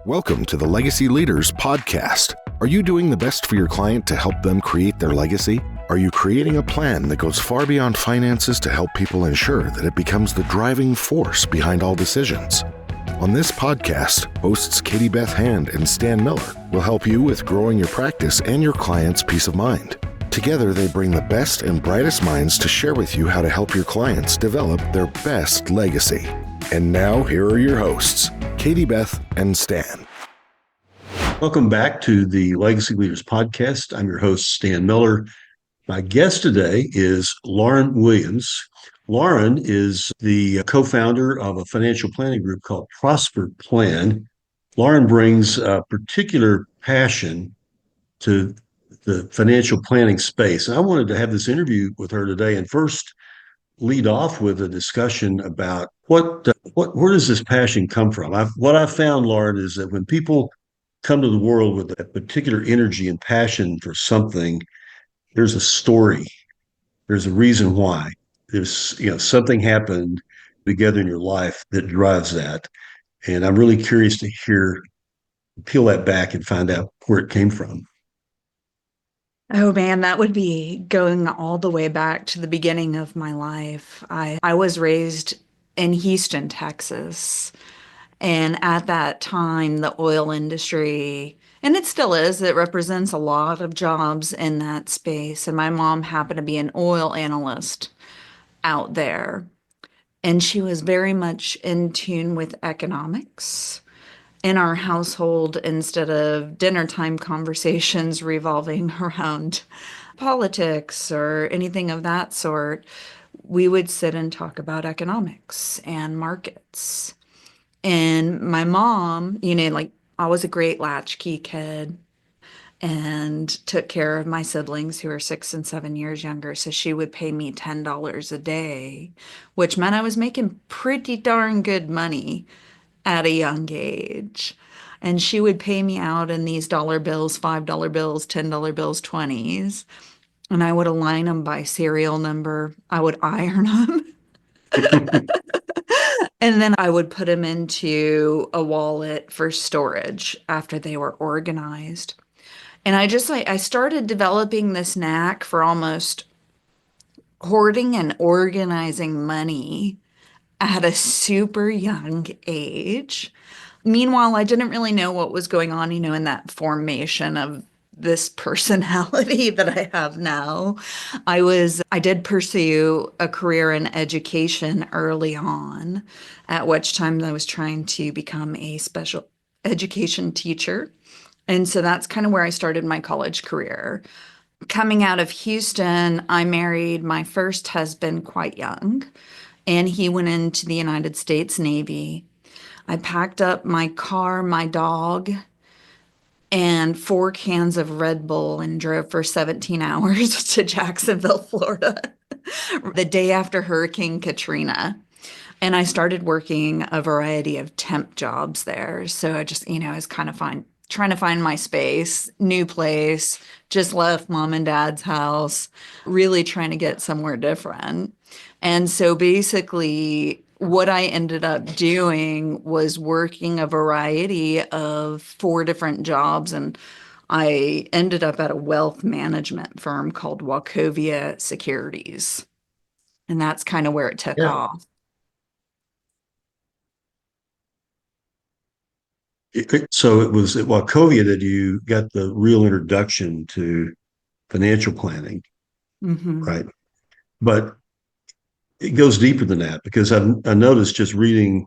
Welcome to the Legacy Leaders Podcast. Are you doing the best for your client to help them create their legacy? Are you creating a plan that goes far beyond finances to help people ensure that it becomes the driving force behind all decisions? On this podcast, hosts Katie Beth Hand and Stan Miller will help you with growing your practice and your clients' peace of mind. Together, they bring the best and brightest minds to share with you how to help your clients develop their best legacy. And now, here are your hosts, Katie Beth and Stan. Welcome back to the Legacy Leaders Podcast. I'm your host, Stan Miller. My guest today is Lauren Williams. Lauren is the co-founder of a financial planning group called Prosper Plan. Lauren brings a particular passion to the financial planning space. And I wanted to have this interview with her today and first lead off with a discussion about where does this passion come from? What I found, Lauren, is that when people come to the world with a particular energy and passion for something, there's a story. There's a reason why. There's something happened together in your life that drives that. And I'm really curious to peel that back and find out where it came from. Oh man, that would be going all the way back to the beginning of my life. I was raised in Houston, Texas. And at that time, the oil industry, and it still is, it represents a lot of jobs in that space. And my mom happened to be an oil analyst out there. And she was very much in tune with economics. In our household, instead of dinner time conversations revolving around politics or anything of that sort, we would sit and talk about economics and markets. And my mom, I was a great latchkey kid and took care of my siblings who were 6 and 7 years younger. So she would pay me $10 a day, which meant I was making pretty darn good money at a young age. And she would pay me out in these dollar bills, $5 bills, $10 bills, 20s. And I would align them by serial number. I would iron them. And then I would put them into a wallet for storage after they were organized. And I started developing this knack for almost hoarding and organizing money at a super young age. Meanwhile, I didn't really know what was going on, in that formation of this personality that I have now. I did pursue a career in education early on, at which time I was trying to become a special education teacher. And so that's kind of where I started my college career. Coming out of Houston, I married my first husband quite young, and he went into the United States Navy. I packed up my car, my dog, and 4 cans of Red Bull and drove for 17 hours to Jacksonville, Florida, the day after Hurricane Katrina. And I started working a variety of temp jobs there. So I just, I was kind of trying to find my space, new place, just left mom and dad's house, really trying to get somewhere different. And so basically, what I ended up doing was working a variety of 4 different jobs, and I ended up at a wealth management firm called Wachovia Securities. And that's kind of where it took off. So it was at Wachovia that you got the real introduction to financial planning, right? But it goes deeper than that, because I noticed, just reading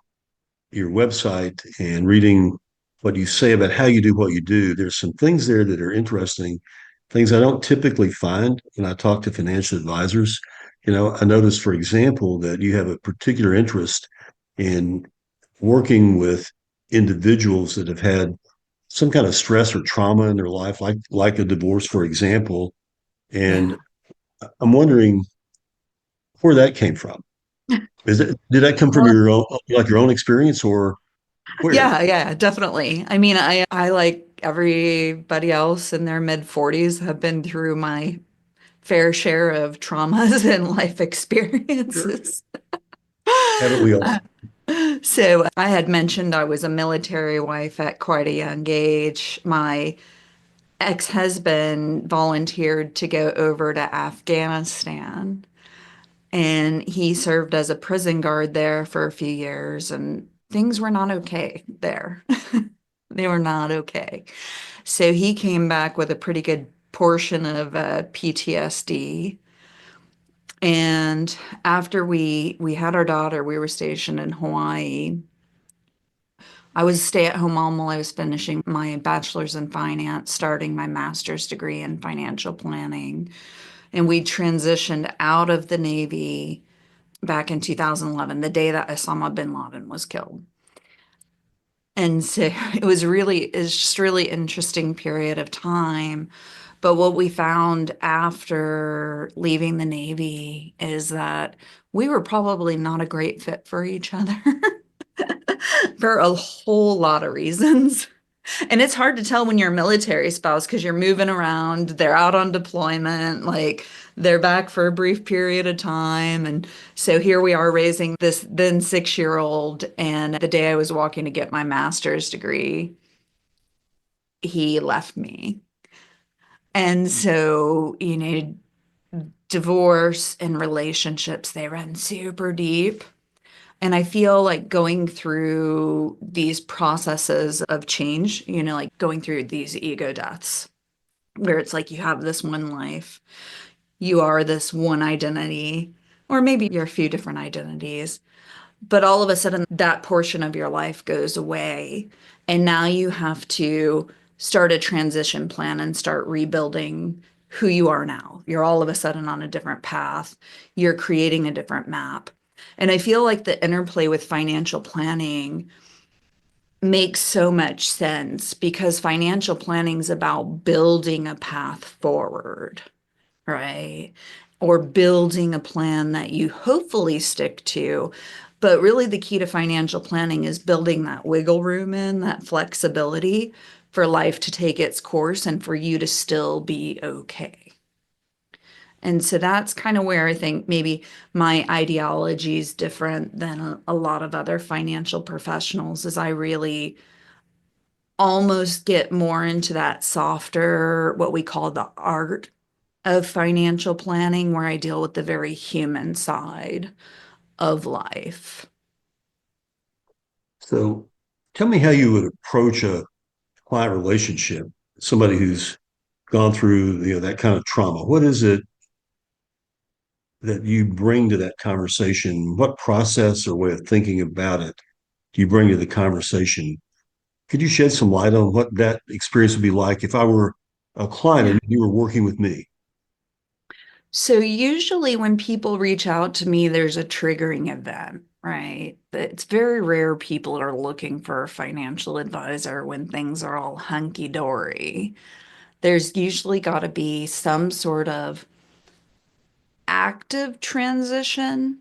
your website and reading what you say about how you do what you do, there's some things there that are interesting, things I don't typically find when I talk to financial advisors. I noticed, for example, that you have a particular interest in working with individuals that have had some kind of stress or trauma in their life, like a divorce, for example. And I'm wondering where that came from. Did that come from your own experience, or where? Yeah, definitely. I mean, I like everybody else in their mid-40s have been through my fair share of traumas and life experiences. Haven't we all? So I had mentioned I was a military wife at quite a young age. My ex-husband volunteered to go over to Afghanistan, and he served as a prison guard there for a few years, and things were not okay there. They were not okay. So he came back with a pretty good portion of PTSD. And after we had our daughter, we were stationed in Hawaii. I was a stay-at-home mom while I was finishing my bachelor's in finance, starting my master's degree in financial planning. And we transitioned out of the Navy back in 2011, the day that Osama bin Laden was killed. And so it's just really interesting period of time. But what we found after leaving the Navy is that we were probably not a great fit for each other for a whole lot of reasons. And it's hard to tell when you're a military spouse because you're moving around, they're out on deployment, like they're back for a brief period of time. And so here we are raising this then 6-year-old. And the day I was walking to get my master's degree, he left me. And so, divorce and relationships, they run super deep. And I feel like going through these processes of change, like going through these ego deaths, where it's like you have this one life, you are this one identity, or maybe you're a few different identities, but all of a sudden that portion of your life goes away. And now you have to start a transition plan and start rebuilding who you are now. You're all of a sudden on a different path. You're creating a different map. And I feel like the interplay with financial planning makes so much sense because financial planning is about building a path forward, right? Or building a plan that you hopefully stick to. But really, the key to financial planning is building that wiggle room in, that flexibility for life to take its course and for you to still be okay. And so that's kind of where I think maybe my ideology is different than a lot of other financial professionals, is I really almost get more into that softer, what we call the art of financial planning, where I deal with the very human side of life. So tell me how you would approach a client relationship, somebody who's gone through, that kind of trauma. What is it that you bring to that conversation? What process or way of thinking about it do you bring to the conversation? Could you shed some light on what that experience would be like if I were a client Yeah. and you were working with me? So usually when people reach out to me, there's a triggering event, right? It's very rare people are looking for a financial advisor when things are all hunky dory. There's usually got to be some sort of active transition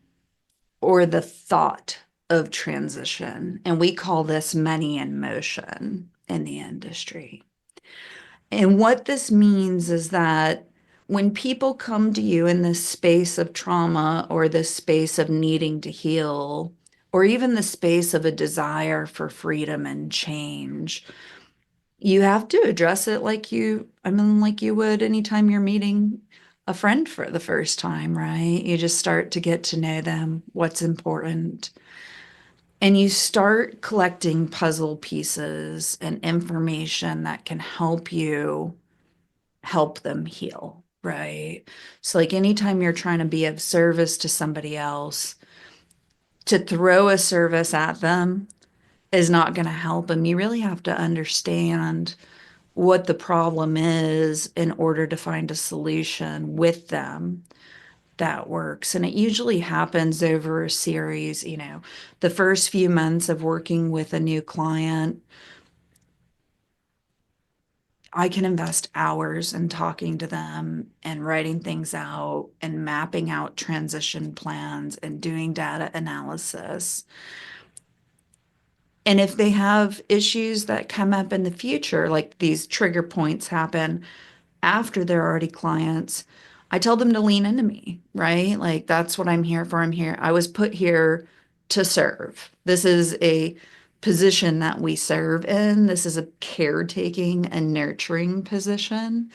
or the thought of transition. And we call this money in motion in the industry. And what this means is that when people come to you in this space of trauma or this space of needing to heal, or even the space of a desire for freedom and change, you have to address it like you would anytime you're meeting a friend for the first time, right? You just start to get to know them, what's important. And you start collecting puzzle pieces and information that can help you help them heal, right? So, like anytime you're trying to be of service to somebody else, to throw a service at them is not going to help them. You really have to understand what the problem is in order to find a solution with them that works. And it usually happens over a series, the first few months of working with a new client. I can invest hours in talking to them and writing things out and mapping out transition plans and doing data analysis. And if they have issues that come up in the future, like these trigger points happen after they're already clients, I tell them to lean into me, right? Like that's what I'm here for. I was put here to serve. This is a position that we serve in. This is a caretaking and nurturing position.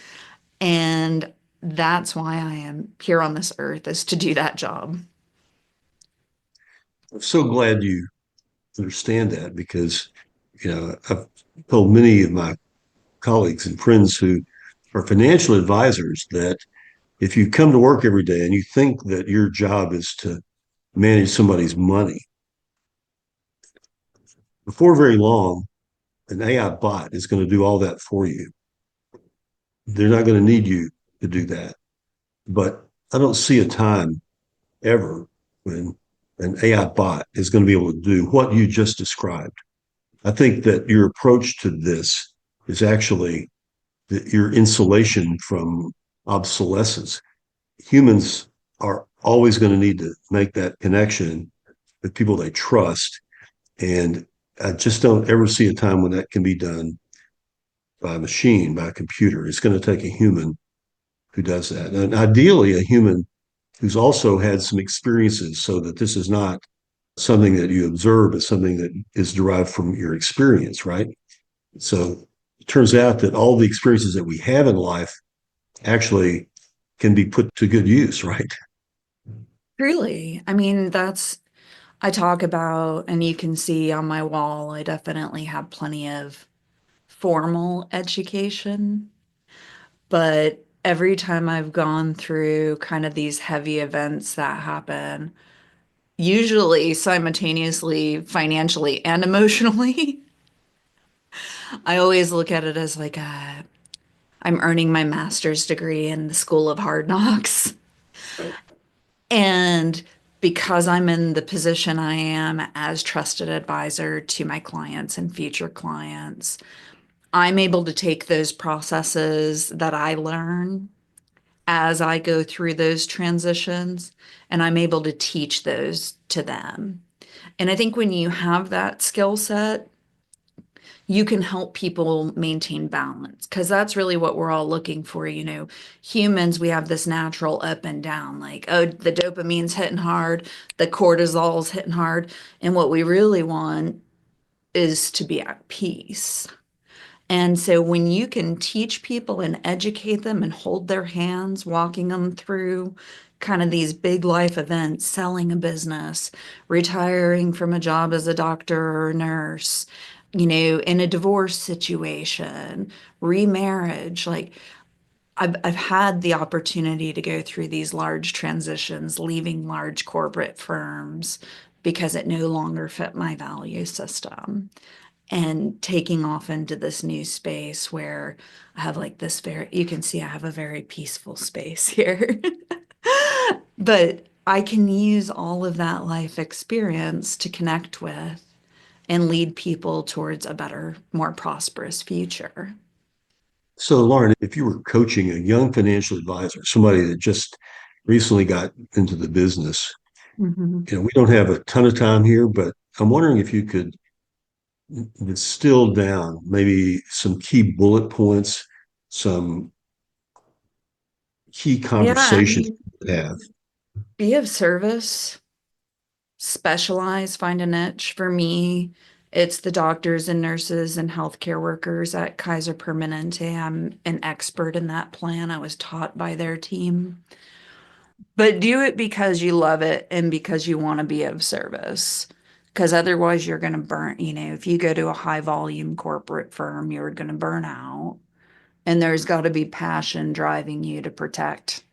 And that's why I am here on this earth, is to do that job. I'm so glad you understand that because, I've told many of my colleagues and friends who are financial advisors that if you come to work every day and you think that your job is to manage somebody's money, before very long, an AI bot is going to do all that for you. They're not going to need you to do that. But I don't see a time ever when an AI bot is going to be able to do what you just described. I think that your approach to this is actually your insulation from obsolescence. Humans are always going to need to make that connection with people they trust. And I just don't ever see a time when that can be done by a machine, by a computer. It's going to take a human who does that. And ideally, a human who's also had some experiences so that this is not something that you observe, but something that is derived from your experience, right? So it turns out that all the experiences that we have in life actually can be put to good use, right? Truly. I mean, I talk about, and you can see on my wall, I definitely have plenty of formal education, but every time I've gone through kind of these heavy events that happen, usually simultaneously, financially and emotionally, I always look at it as like I'm earning my master's degree in the School of Hard Knocks. Right. And because I'm in the position I am as trusted advisor to my clients and future clients, I'm able to take those processes that I learn as I go through those transitions, and I'm able to teach those to them. And I think when you have that skill set, you can help people maintain balance, because that's really what we're all looking for. Humans, we have this natural up and down, like, oh, the dopamine's hitting hard, the cortisol's hitting hard. And what we really want is to be at peace. And so when you can teach people and educate them and hold their hands, walking them through kind of these big life events, selling a business, retiring from a job as a doctor or a nurse, in a divorce situation, remarriage, like I've had the opportunity to go through these large transitions, leaving large corporate firms because it no longer fit my value system, and taking off into this new space where I have like this you can see I have a very peaceful space here. But I can use all of that life experience to connect with and lead people towards a better, more prosperous future. So, Lauren, if you were coaching a young financial advisor, somebody that just recently got into the business, Mhm. we don't have a ton of time here, but I'm wondering if you could distill down maybe some key bullet points, some key Yeah, I conversations mean, to have. be of service, specialize, find a niche. For me, it's the doctors and nurses and healthcare workers at Kaiser Permanente. I'm an expert in that plan. I was taught by their team. But do it because you love it and because you want to be of service. Because otherwise, you're going to burn, if you go to a high volume corporate firm, you're going to burn out. And there's got to be passion driving you to protect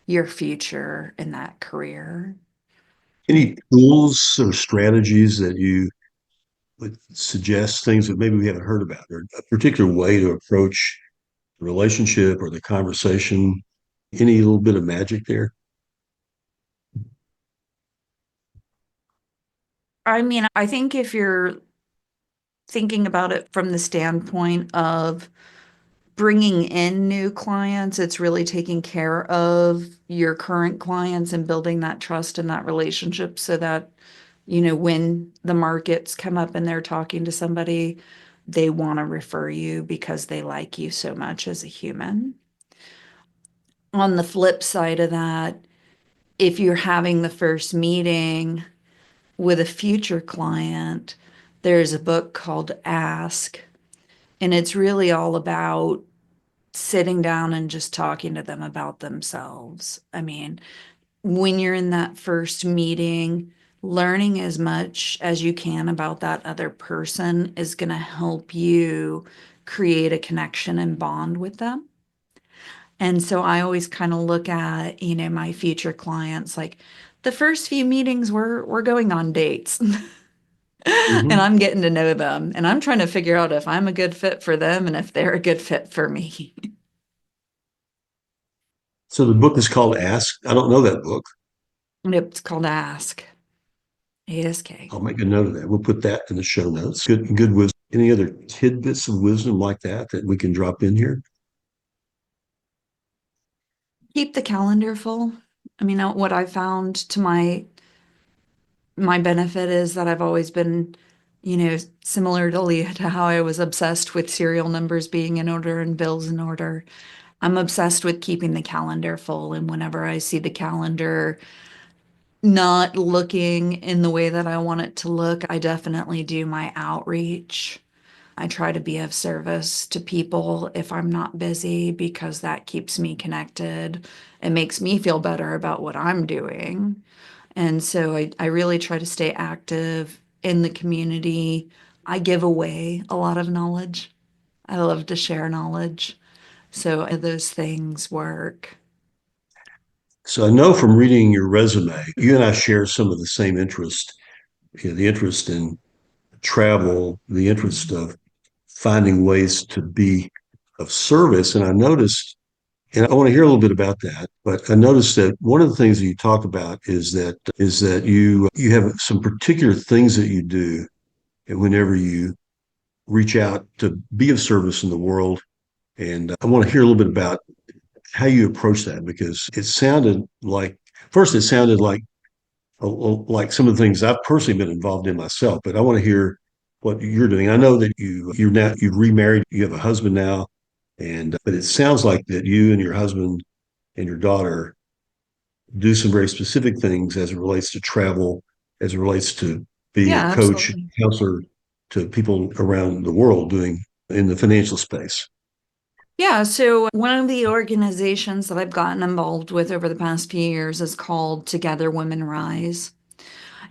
your future in that career. Any tools or strategies that you would suggest, things that maybe we haven't heard about, or a particular way to approach the relationship or the conversation? Any little bit of magic there? I mean, I think if you're thinking about it from the standpoint of bringing in new clients, it's really taking care of your current clients and building that trust and that relationship so that, when the markets come up and they're talking to somebody, they want to refer you because they like you so much as a human. On the flip side of that, if you're having the first meeting with a future client, there's a book called Ask, and it's really all about sitting down and just talking to them about themselves. I mean, when you're in that first meeting, learning as much as you can about that other person is going to help you create a connection and bond with them. And so I always kind of look at, my future clients like the first few meetings we're going on dates. And Hmm. I'm getting to know them and I'm trying to figure out if I'm a good fit for them and if they're a good fit for me. So the book is called Ask. I don't know that book. And it's called Ask. ASK. I'll make a note of that. We'll put that in the show notes. Good wisdom. Any other tidbits of wisdom like that we can drop in here? Keep the calendar full. I mean, what I found to my benefit is that I've always been, similarly to how I was obsessed with serial numbers being in order and bills in order. I'm obsessed with keeping the calendar full. And whenever I see the calendar not looking in the way that I want it to look, I definitely do my outreach. I try to be of service to people if I'm not busy because that keeps me connected. It makes me feel better about what I'm doing. And so I really try to stay active in the community. I give away a lot of knowledge. I love to share knowledge. So those things work. So I know from reading your resume, you and I share some of the same interest, the interest in travel, the interest of finding ways to be of service. And I noticed, and I want to hear a little bit about that, but I noticed that one of the things that you talk about is that you have some particular things that you do whenever you reach out to be of service in the world. And I want to hear a little bit about how you approach that because it sounded like first it sounded like some of the things I've personally been involved in myself, but I want to hear what you're doing. I know that you've remarried, you have a husband now, and but it sounds like that you and your husband and your daughter do some very specific things as it relates to travel, as it relates to being a Yeah, coach, absolutely. counselor to people around the world doing in the financial space. Yeah, so one of the organizations that I've gotten involved with over the past few years is called Together Women Rise.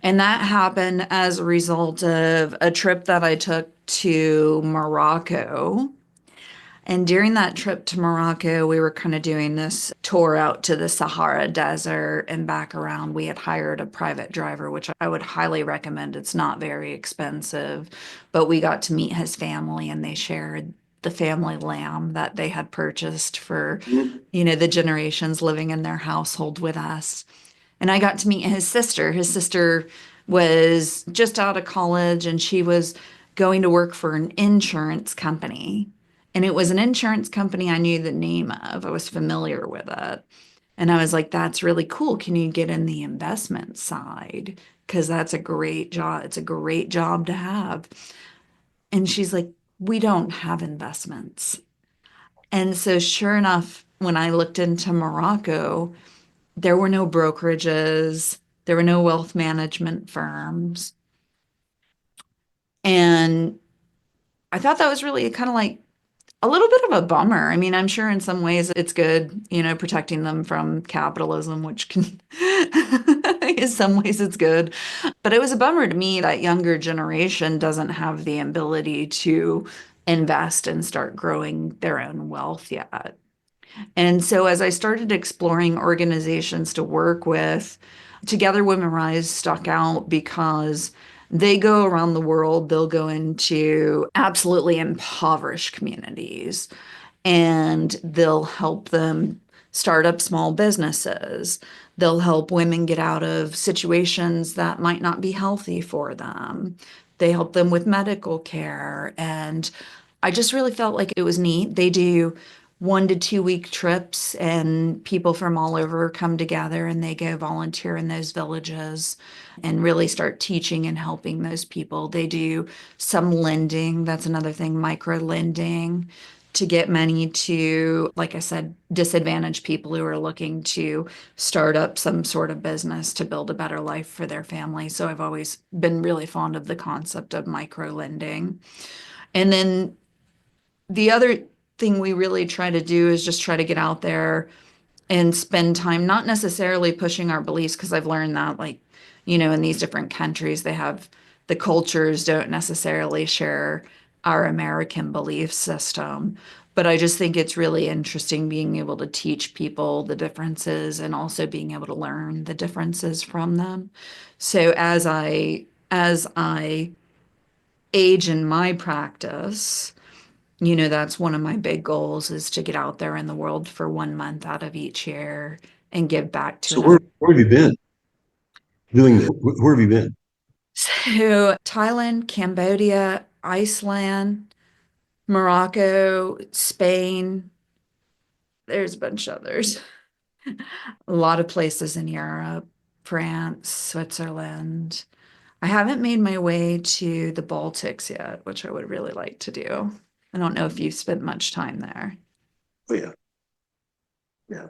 And that happened as a result of a trip that I took to Morocco. And during that trip to Morocco, we were kind of doing this tour out to the Sahara Desert and back around. We had hired a private driver, which I would highly recommend. It's not very expensive, but we got to meet his family and they shared the family lamb that they had purchased for, the generations living in their household with us. And I got to meet his sister. His sister was just out of college and she was going to work for an insurance company. And it was an insurance company I knew the name of. I was familiar with it. And I was like, that's really cool. Can you get in the investment side? Because that's a great job. It's a great job to have. And she's like, we don't have investments. And so, sure enough, when I looked into Morocco, there were no brokerages, there were no wealth management firms. And I thought that was really kind of like a little bit of a bummer. I mean, I'm sure in some ways it's good, protecting them from capitalism, which can, in some ways it's good. But it was a bummer to me that younger generation doesn't have the ability to invest and start growing their own wealth yet. And so as I started exploring organizations to work with, Together Women Rise stuck out because they go around the world, they'll go into absolutely impoverished communities and they'll help them start up small businesses. They'll help women get out of situations that might not be healthy for them. They help them with medical care. And I just really felt like it was neat. They do 1 to 2 week trips, and people from all over come together and they go volunteer in those villages and really start teaching and helping those people. They do some lending. That's another thing, micro lending to get money to, like I said, disadvantaged people who are looking to start up some sort of business to build a better life for their family. So I've always been really fond of the concept of micro lending. And then the other thing we really try to do is just try to get out there and spend time not necessarily pushing our beliefs, because I've learned that, like, in these different countries, the cultures don't necessarily share our American belief system. But I just think it's really interesting being able to teach people the differences and also being able to learn the differences from them. So as I age in my practice, that's one of my big goals, is to get out there in the world for 1 month out of each year and give back to So another. where have you been doing that? Where have you been? So Thailand, Cambodia, Iceland, Morocco, Spain. There's a bunch of others. A lot of places in Europe, France, Switzerland. I haven't made my way to the Baltics yet, which I would really like to do. I don't know if you've spent much time there. Oh yeah, yeah,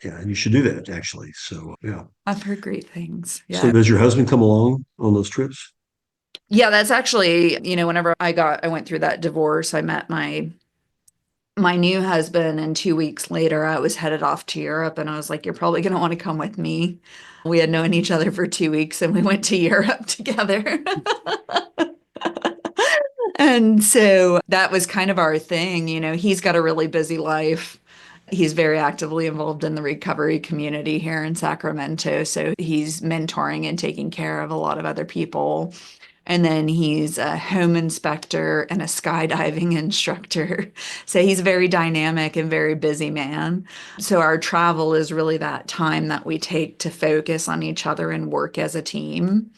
yeah. And you should do that actually. So yeah. I've heard great things. So Yeah. does your husband come along on those trips? Yeah, that's actually, whenever I went through that divorce, I met my new husband, and 2 weeks later I was headed off to Europe, and I was like, you're probably going to want to come with me. We had known each other for 2 weeks and we went to Europe together. And so that was kind of our thing. He's got a really busy life. He's very actively involved in the recovery community here in Sacramento. So he's mentoring and taking care of a lot of other people. And then he's a home inspector and a skydiving instructor. So he's a very dynamic and very busy man. So our travel is really that time that we take to focus on each other and work as a team.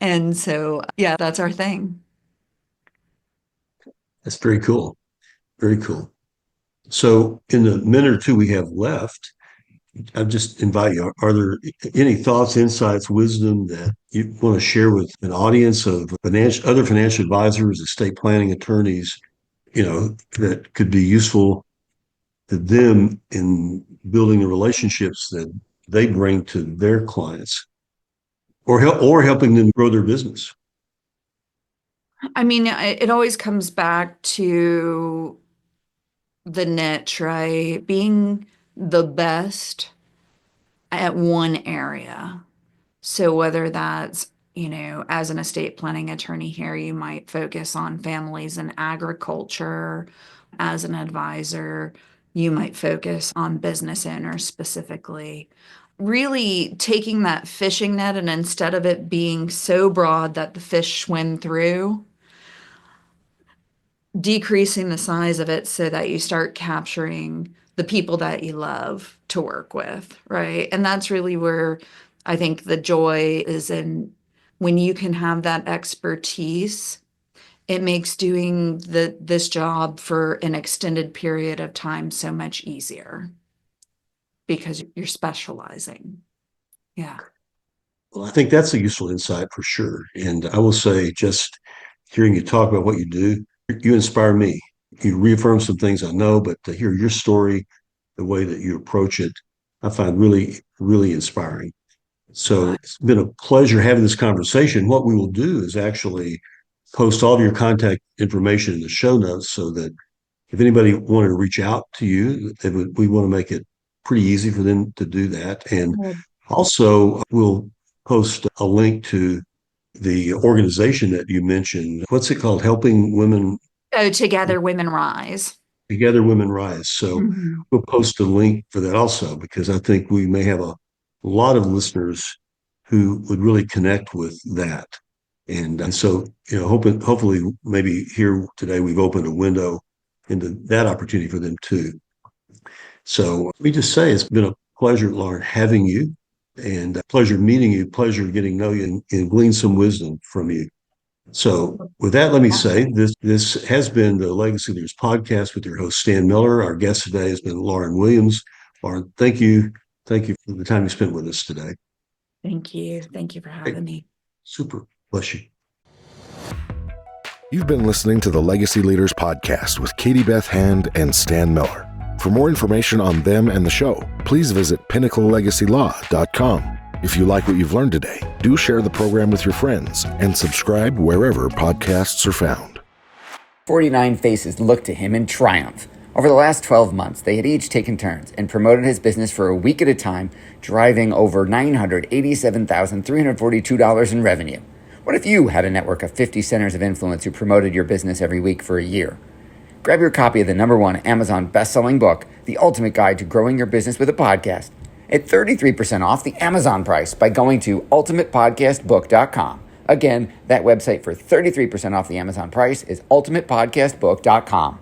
And so, yeah, that's our thing. That's very cool. Very cool. So in the minute or two we have left, I just invite you. Are there any thoughts, insights, wisdom that you want to share with an audience of other financial advisors, estate planning attorneys, that could be useful to them in building the relationships that they bring to their clients, or helping them grow their business? I mean, it always comes back to the niche, right? Being the best at one area. So whether that's, as an estate planning attorney here, you might focus on families and agriculture. As an advisor, you might focus on business owners specifically. Really taking that fishing net, and instead of it being so broad that the fish swim through, decreasing the size of it so that you start capturing the people that you love to work with, right? And that's really where I think the joy is in, when you can have that expertise, it makes doing this job for an extended period of time so much easier because you're specializing. Yeah. Well, I think that's a useful insight for sure. And I will say, just hearing you talk about what you do, you inspire me. You reaffirm some things I know, but to hear your story, the way that you approach it, I find really, really inspiring. So it's been a pleasure having this conversation. What we will do is actually post all of your contact information in the show notes so that if anybody wanted to reach out to you, we want to make it pretty easy for them to do that. And also, we'll post a link to the organization that you mentioned. What's it called? Helping Women So Together Women Rise. Together Women Rise. So Mhm. we'll post a link for that also, because I think we may have a lot of listeners who would really connect with that. And so, hopefully, maybe here today we've opened a window into that opportunity for them too. So let me just say it's been a pleasure, Lauren, having you, and a pleasure meeting you, pleasure getting to know you, and glean some wisdom from you. So with that, let me say this has been the Legacy Leaders podcast with your host, Stan Miller. Our guest today has been Lauren Williams. Lauren, thank you. Thank you for the time you spent with us today. Thank you. Thank you for Hey, having me. super. Bless you. You've been listening to the Legacy Leaders Podcast with Katie Beth Hand and Stan Miller. For more information on them and the show, please visit pinnaclelegacylaw.com. If you like what you've learned today, do share the program with your friends and subscribe wherever podcasts are found. 49 faces looked to him in triumph. Over the last 12 months, they had each taken turns and promoted his business for a week at a time, driving over $987,342 in revenue. What if you had a network of 50 centers of influence who promoted your business every week for a year? Grab your copy of the #1 Amazon best-selling book, The Ultimate Guide to Growing Your Business with a Podcast, at 33% off the Amazon price by going to ultimatepodcastbook.com. Again, that website for 33% off the Amazon price is ultimatepodcastbook.com.